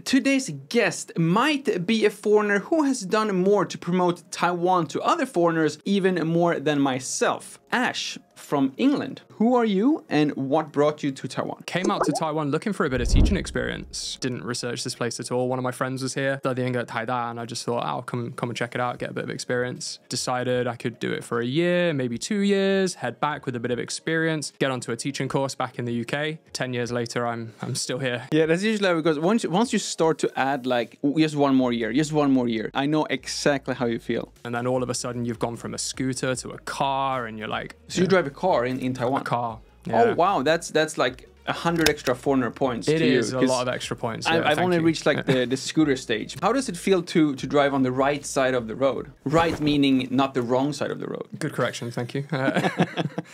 Today's guest might be a foreigner who has done more to promote Taiwan to other foreigners even more than myself. Ash from England. Who are you and what brought you to Taiwan? Came out to Taiwan looking for a bit of teaching experience. Didn't research this place at all. One of my friends was here, studying at Taiwan, and I just thought, I'll come and check it out, get a bit of experience. Decided I could do it for a year, maybe 2 years, head back with a bit of experience, get onto a teaching course back in the UK. 10 years later, I'm still here. Yeah, that's usually because once you start to add like just one more year, I know exactly how you feel. And then all of a sudden you've gone from a scooter to a car and you're like... So you drive a car in Taiwan? A car. Yeah. Oh, wow. That's like 100 extra foreigner points to you. It is a lot of extra points. Yeah, I've only reached like the scooter stage. How does it feel to drive on the right side of the road? Right meaning not the wrong side of the road. Good correction, thank you.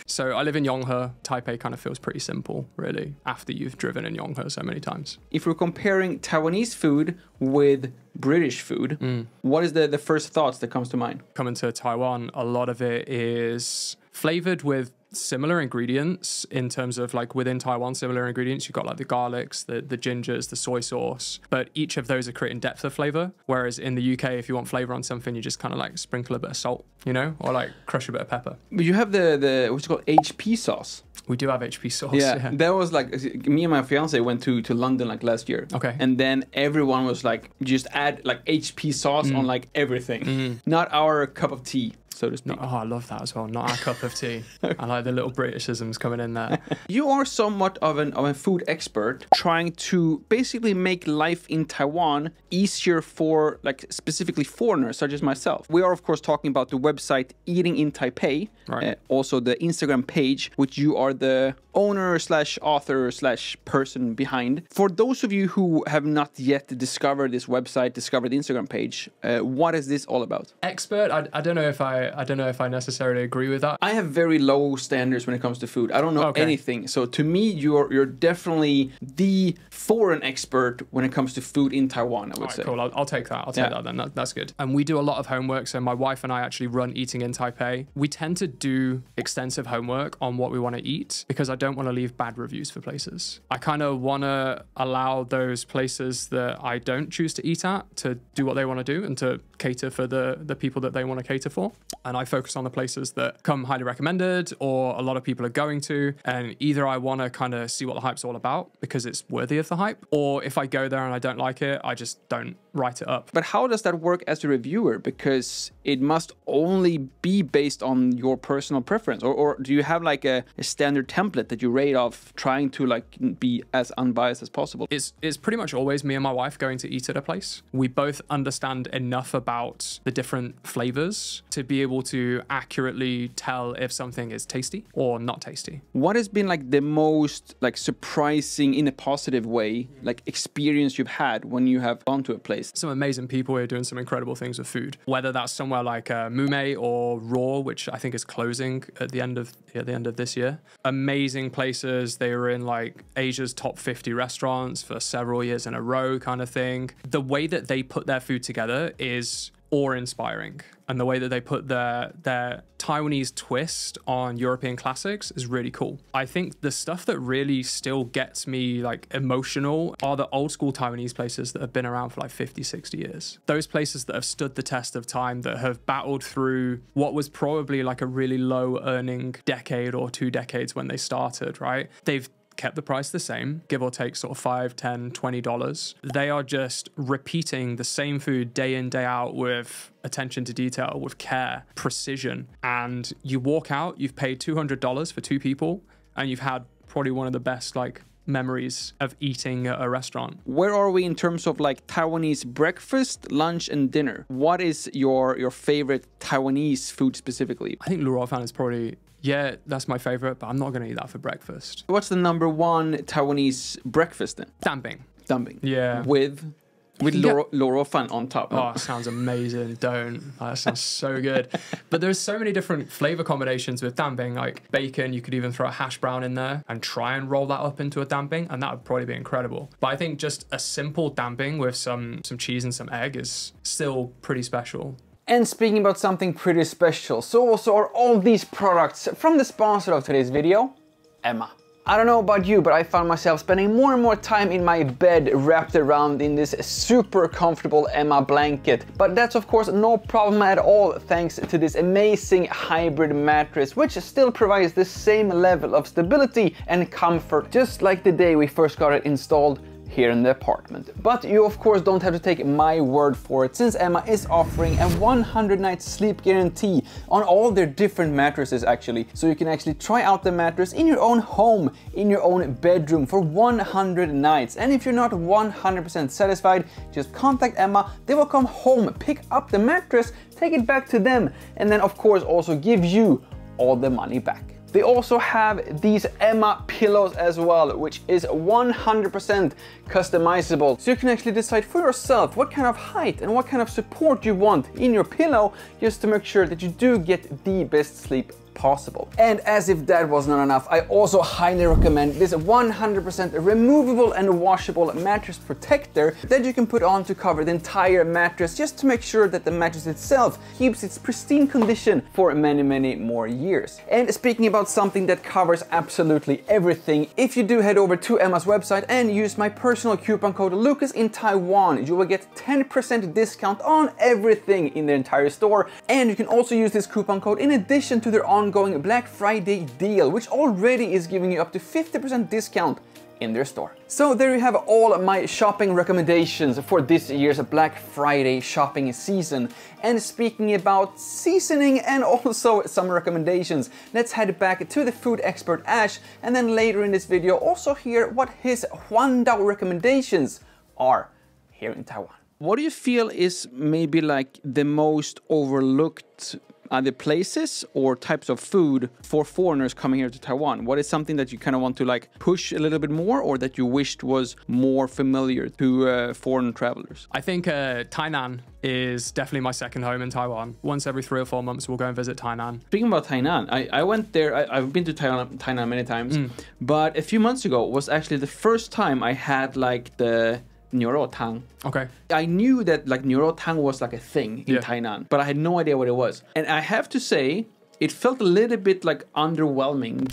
So I live in Yonghe. Taipei kind of feels pretty simple, really, after you've driven in Yonghe so many times. If we're comparing Taiwanese food with British food, what is the first thoughts that comes to mind? Coming to Taiwan, a lot of it is flavored with similar ingredients in terms of like within Taiwan, similar ingredients. You've got like the garlics, the gingers, the soy sauce, but each of those are creating depth of flavor. Whereas in the UK, if you want flavor on something, you just kind of like sprinkle a bit of salt, you know, or like crush a bit of pepper. But you have the what's called HP sauce. We do have HP sauce. Yeah, that was like, me and my fiance went to London like last year. Okay. And then everyone was like, just add like HP sauce on like everything. Not our cup of tea, so to speak. Oh, I love that as well. Not our cup of tea. I like the little Britishisms coming in there. You are somewhat of a food expert, trying to basically make life in Taiwan easier for like specifically foreigners such as myself. We are of course talking about the website Eating in Taipei, right. Also the Instagram page, which you are the owner / author / person behind. For those of you who have not yet discovered this website, discovered the Instagram page, what is this all about? Expert? I don't know if I necessarily agree with that. I have very low standards when it comes to food. I don't know anything. So to me, you're definitely the foreign expert when it comes to food in Taiwan, I would say. Cool. I'll take that. I'll take that then. That's good. And we do a lot of homework. So my wife and I actually run Eating in Taipei. We tend to do extensive homework on what we want to eat because I don't want to leave bad reviews for places. I kind of want to allow those places that I don't choose to eat at to do what they want to do and to cater for the people that they want to cater for. And I focus on the places that come highly recommended or a lot of people are going to. And either I want to kind of see what the hype's all about because it's worthy of the hype, or if I go there and I don't like it, I just don't write it up. But how does that work as a reviewer? Because it must only be based on your personal preference, or do you have like a standard template that you rate off, trying to like be as unbiased as possible? It's pretty much always me and my wife going to eat at a place. We both understand enough about the different flavors to be able to accurately tell if something is tasty or not tasty. What has been like the most like surprising in a positive way, like experience you've had when you have gone to a place? Some amazing people here doing some incredible things with food, whether that's somewhere like Mume or Raw, which I think is closing at the end of this year. Amazing places. They were in like Asia's top 50 restaurants for several years in a row kind of thing. The way that they put their food together is awe-inspiring, and the way that they put their Taiwanese twist on European classics is really cool. I think the stuff that really still gets me like emotional are the old school Taiwanese places that have been around for like 50, 60 years. Those places that have stood the test of time, that have battled through what was probably like a really low earning decade or 2 decades when they started, right? They've kept the price the same, give or take sort of $5, $10, $20. They are just repeating the same food day in, day out with attention to detail, with care, precision. And you walk out, you've paid $200 for 2 people, and you've had probably one of the best like memories of eating at a restaurant. Where are we in terms of like Taiwanese breakfast, lunch, and dinner? What is your favorite Taiwanese food specifically? I think lukasinstaiwan is probably... Yeah, that's my favorite, but I'm not going to eat that for breakfast. What's the #1 Taiwanese breakfast then? Dumping. Dumping. Yeah. With lukasinstaiwan on top. Oh, sounds amazing. Don't. Oh, that sounds so good. But there's so many different flavor combinations with dumping, like bacon. You could even throw a hash brown in there and try and roll that up into a dumping, and that would probably be incredible. But I think just a simple dumping with some cheese and some egg is still pretty special. And speaking about something pretty special, so also are all these products from the sponsor of today's video, Emma. I don't know about you, but I found myself spending more and more time in my bed wrapped around in this super comfortable Emma blanket. But that's of course no problem at all thanks to this amazing hybrid mattress, which still provides the same level of stability and comfort, just like the day we first got it installed here in the apartment. But you of course don't have to take my word for it, since Emma is offering a 100-night sleep guarantee on all their different mattresses actually. So you can actually try out the mattress in your own home, in your own bedroom for 100 nights. And if you're not 100% satisfied, just contact Emma. They will come home, pick up the mattress, take it back to them, and then of course also give you all the money back. They also have these Emma pillows as well, which is 100% customizable. So you can actually decide for yourself what kind of height and what kind of support you want in your pillow, just to make sure that you do get the best sleep possible. And as if that was not enough, I also highly recommend this 100% removable and washable mattress protector that you can put on to cover the entire mattress, just to make sure that the mattress itself keeps its pristine condition for many more years. And speaking about something that covers absolutely everything, if you do head over to Emma's website and use my personal coupon code Lukas in Taiwan, you will get 10% discount on everything in the entire store. And you can also use this coupon code in addition to their ongoing Black Friday deal, which already is giving you up to 50% discount in their store. So there you have all my shopping recommendations for this year's Black Friday shopping season. And speaking about seasoning and also some recommendations, let's head back to the food expert Ash, and then later in this video also hear what his Huandao recommendations are here in Taiwan. What do you feel is maybe like the most overlooked either places or types of food for foreigners coming here to Taiwan? What is something that you kind of want to like push a little bit more, or that you wished was more familiar to foreign travelers? I think Tainan is definitely my second home in Taiwan. Once every 3 or 4 months, we'll go and visit Tainan. Speaking about Tainan, I went there. I've been to Tainan many times, but a few months ago was actually the first time I had like the Niuro Tang. Okay. I knew that like Niuro Tang was like a thing in Tainan, but I had no idea what it was. And I have to say, it felt a little bit like underwhelming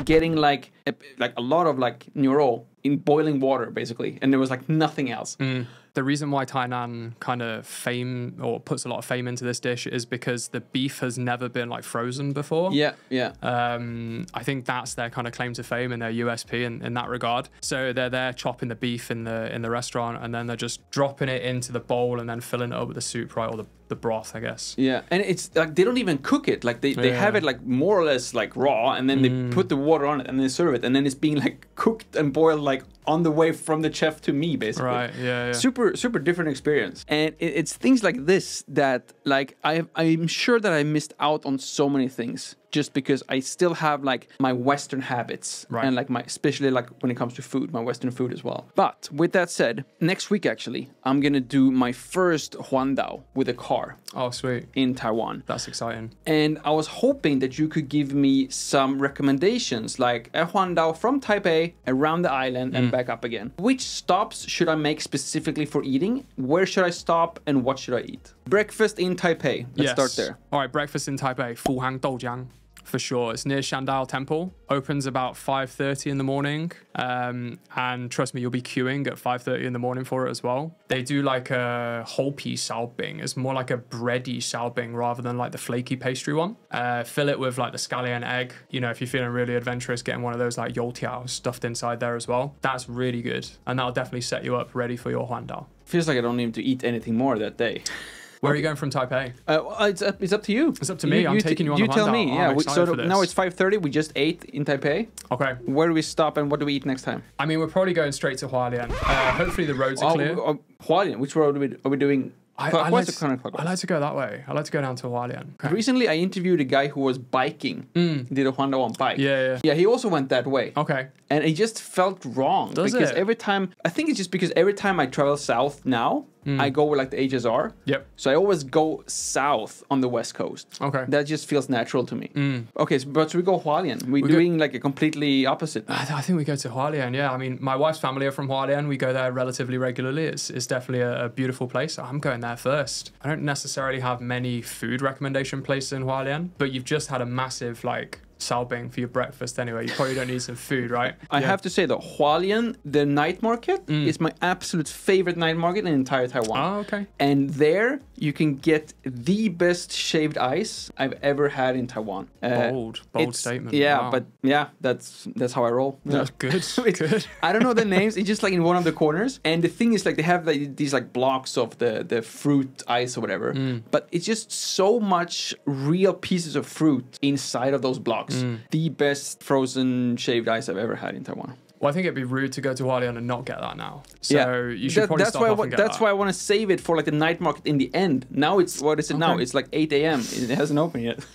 getting like a lot of like Niuro in boiling water basically, and there was like nothing else. The reason why Tainan kind of puts a lot of fame into this dish is because the beef has never been like frozen before. Yeah. I think that's their kind of claim to fame and their USP in that regard. So they're there chopping the beef in the restaurant, and then they're just dropping it into the bowl and then filling it up with the soup, right, or the broth, I guess. Yeah, and it's like they don't even cook it. Like they have it like more or less like raw, and then they put the water on it and they serve it, and then it's being like cooked and boiled like on the way from the chef to me, basically. Right. Yeah. Super different experience. And it's things like this that like I'm sure that I missed out on so many things, just because I still have like my Western habits, right, and like especially like when it comes to food, my Western food as well. But with that said, next week actually, I'm gonna do my first Huandao with a car. Oh, sweet. In Taiwan. That's exciting. And I was hoping that you could give me some recommendations, like a Huandao from Taipei around the island and back up again. Which stops should I make specifically for eating? Where should I stop and what should I eat? Breakfast in Taipei. Let's start there. All right, breakfast in Taipei. Fuhang Doujiang. For sure. It's near Shandao Temple. Opens about 5:30 in the morning. And trust me, you'll be queuing at 5:30 in the morning for it as well. They do like a whole pea xiaobing. It's more like a bready xiaobing rather than like the flaky pastry one. Fill it with like the scallion egg. You know, if you're feeling really adventurous, getting one of those like youtiao stuffed inside there as well. That's really good. And that'll definitely set you up ready for your Huandao. Feels like I don't need to eat anything more that day. Where are you going from Taipei? It's up to you. It's up to me. I'm taking you on the You tell Huandao. me. Yeah. So now it's 5:30. We just ate in Taipei. Okay. Where do we stop and what do we eat next time? I mean, we're probably going straight to Hualien. Hopefully the roads are clear. Hualien. Which road are we doing? I like to go that way. I like to go down to Hualien. Okay. Recently, I interviewed a guy who was biking. He did a Huandao on bike. Yeah, he also went that way. Okay. And it just felt wrong. Because every time, I think it's just because every time I travel south now, I go with like the HSR. Yep. So I always go south on the west coast. Okay. That just feels natural to me. Okay, so we go Hualien. We're doing like a completely opposite. I think we go to Hualien, yeah. I mean, my wife's family are from Hualien. We go there relatively regularly. It's definitely a beautiful place. I'm going there first. I don't necessarily have many food recommendation places in Hualien, but you've just had a massive like Salbing for your breakfast anyway. You probably don't need some food, right? I have to say though, Hualien, the night market, is my absolute favorite night market in entire Taiwan. Oh, okay. And there you can get the best shaved ice I've ever had in Taiwan. Bold statement. Yeah, wow. but yeah, that's how I roll. That's good. Good. I don't know the names. It's just like in one of the corners. And the thing is, like, they have like these like blocks of the fruit ice or whatever. But it's just so much real pieces of fruit inside of those blocks. The best frozen shaved ice I've ever had in Taiwan. Well, I think it'd be rude to go to Hualien and not get that now. So you should probably stop off and get that's why I want to save it for like the night market in the end. Now what is it now? It's like 8 a.m. It hasn't opened yet.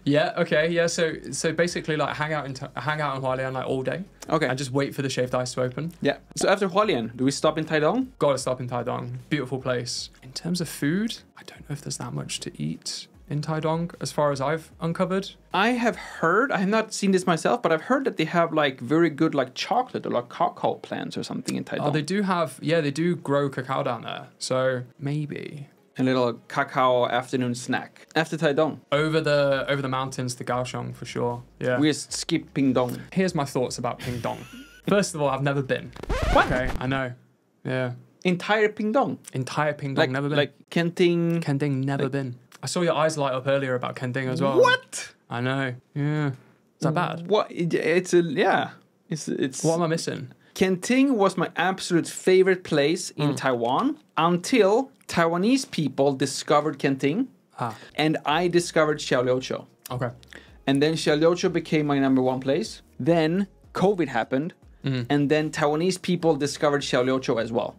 Yeah. Okay. Yeah. So basically, like hang out in Hualien like all day. Okay. And just wait for the shaved ice to open. Yeah. So after Hualien, do we stop in Taidong? Gotta stop in Taidong. Beautiful place. In terms of food, I don't know if there's that much to eat in Taidong as far as I've uncovered. I have heard, I have not seen this myself, but I've heard that they have like very good like chocolate or like cacao plants or something in Taidong. Oh, they do have, yeah, they do grow cacao down there. So maybe. A little cacao afternoon snack after Taidong. Over the mountains to Kaohsiung for sure. Yeah. We skip Pingdong. Here's my thoughts about Pingdong. First of all, I've never been. What? Okay, I know. Yeah. Entire Pingdong? Entire Pingdong, never been. Like Kenting? Kenting, never been. I saw your eyes light up earlier about Kenting as well. What? I know. Yeah. Is that bad? What? It's What am I missing? Kenting was my absolute favorite place in Taiwan until Taiwanese people discovered Kenting, and I discovered Xiaoliuqiu. Okay. And then Xiaoliuqiu became my #1 place. Then COVID happened, and then Taiwanese people discovered Xiaoliuqiu as well.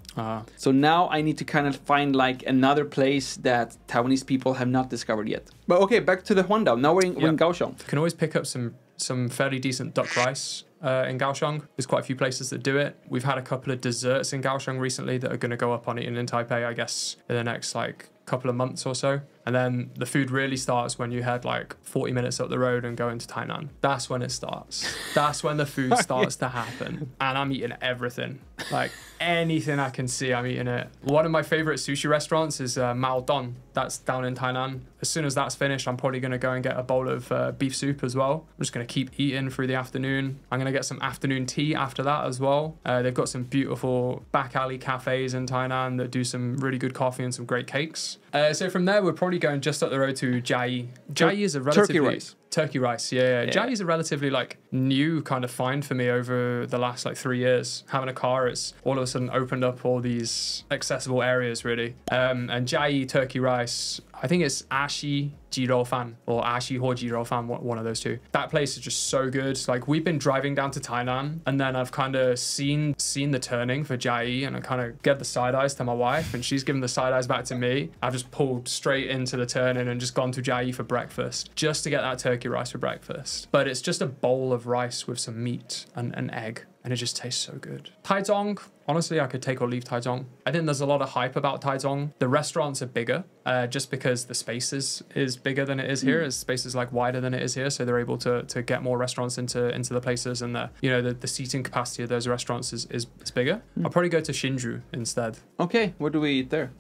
So now I need to kind of find like another place that Taiwanese people have not discovered yet. But okay, back to the Huandao. Now we're in Kaohsiung. You can always pick up some fairly decent duck rice in Kaohsiung. There's quite a few places that do it. We've had a couple of desserts in Kaohsiung recently that are going to go up on Eating in Taipei, I guess, in the next like couple of months or so. And then the food really starts when you head like 40 minutes up the road and go into Tainan. That's when it starts. That's when the food starts to happen. And I'm eating everything. Like anything I can see, I'm eating it. One of my favorite sushi restaurants is Mao Don. That's down in Tainan. As soon as that's finished, I'm probably going to go and get a bowl of beef soup as well. I'm just going to keep eating through the afternoon. I'm going to get some afternoon tea after that as well. They've got some beautiful back alley cafes in Tainan that do some really good coffee and some great cakes. So from there, we're probably going just up the road to Jiayi. Jiayi is a relatively... Turkey rice, yeah. Jiayi is a relatively like new kind of find for me over the last like 3 years. Having a car, it's all of a sudden opened up all these accessible areas really. And Jiayi turkey rice, I think it's Ashi Jiro Fan or Ashi Ho Jiro Fan, one of those two. That place is just so good. Like we've been driving down to Tainan and then I've kind of seen the turning for Jiayi and I kind of get the side eyes to my wife and she's given the side eyes back to me. I've just pulled straight into the turning and just gone to Jiayi for breakfast just to get that turkey rice for breakfast. But it's just a bowl of rice with some meat and an egg. And it just tastes so good. Taichung, honestly, I could take or leave Taichung. I think there's a lot of hype about Taichung. The restaurants are bigger, just because the space is bigger than it is here. The space is like wider than it is here, so they're able to get more restaurants into the places, and the seating capacity of those restaurants is bigger. I'll probably go to Hsinchu instead. Okay, what do we eat there?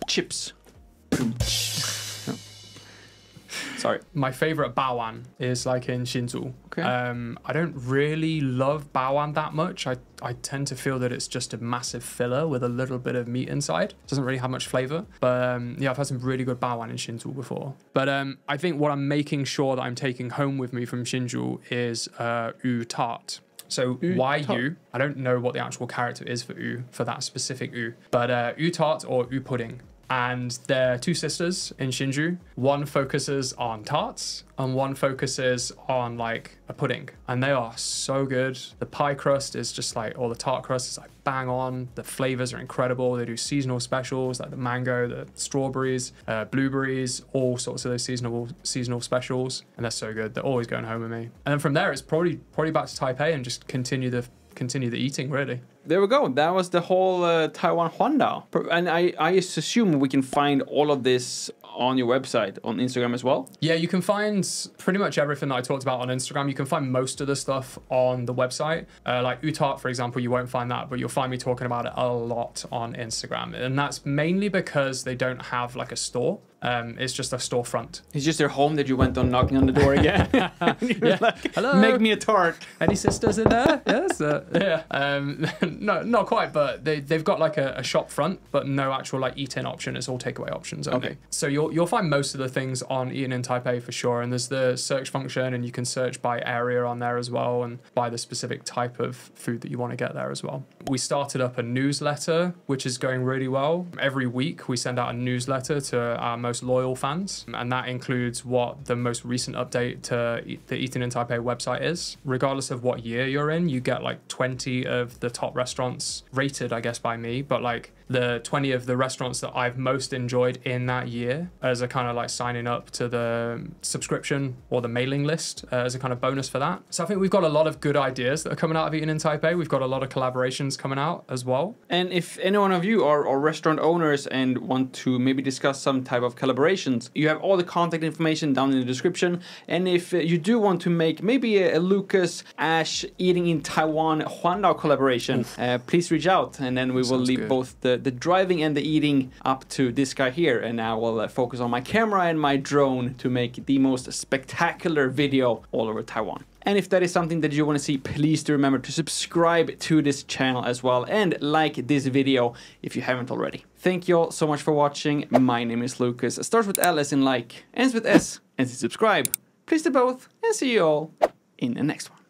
Chips. Sorry. My favorite baoan is like in Hsinchu. Okay. I don't really love baoan that much. I tend to feel that it's just a massive filler with a little bit of meat inside. It doesn't really have much flavor. But yeah, I've had some really good baoan in Hsinchu before. But I think what I'm making sure that I'm taking home with me from Hsinchu is yu tart. So why yu? I don't know what the actual character is for yu, for that specific yu. But yu tart or yu pudding. And they're two sisters in Hsinchu. One focuses on tarts and one focuses on like a pudding. And they are so good. The pie crust is just like, or the tart crust is like bang on. The flavors are incredible. They do seasonal specials like the mango, the strawberries, blueberries, all sorts of those seasonal specials. And they're so good. They're always going home with me. And then from there, it's probably back to Taipei and just continue the eating really. There we go. That was the whole Taiwan Huandao. And I assume we can find all of this on your website, on Instagram as well? Yeah, you can find pretty much everything that I talked about on Instagram. You can find most of the stuff on the website. Like Utart, for example, you won't find that, but you'll find me talking about it a lot on Instagram. And that's mainly because they don't have like a store. It's just a storefront. It's just their home that you went on knocking on the door again. Yeah. Like, hello. Make me a tart. Any sisters in there? Yes. Yeah. No, not quite, but they've got like a shop front, but no actual like eat-in option. It's all takeaway options only. Okay. So you'll find most of the things on Eating in Taipei for sure. And there's the search function, and you can search by area on there as well, and by the specific type of food that you want to get there as well. We started up a newsletter, which is going really well. Every week we send out a newsletter to our most loyal fans, and that includes what the most recent update to the Eating in Taipei website is. Regardless of what year you're in, you get like 20 of the top restaurants rated, I guess, by me, but like the 20 of the restaurants that I've most enjoyed in that year as a kind of like signing up to the subscription or the mailing list as a kind of bonus for that. So I think we've got a lot of good ideas that are coming out of Eating in Taipei. We've got a lot of collaborations coming out as well. And if any one of you are restaurant owners and want to maybe discuss some type of collaborations, you have all the contact information down in the description. And if you do want to make maybe a Lukas Ash Eating in Taiwan Huandao collaboration, please reach out, and then we will leave both the driving and the eating up to this guy here, and I will focus on my camera and my drone to make the most spectacular video all over Taiwan. And if that is something that you want to see, please do remember to subscribe to this channel as well, and like this video if you haven't already. Thank you all so much for watching. My name is Lukas. It starts with L as in like, ends with S, and to subscribe. Please do both, and see you all in the next one.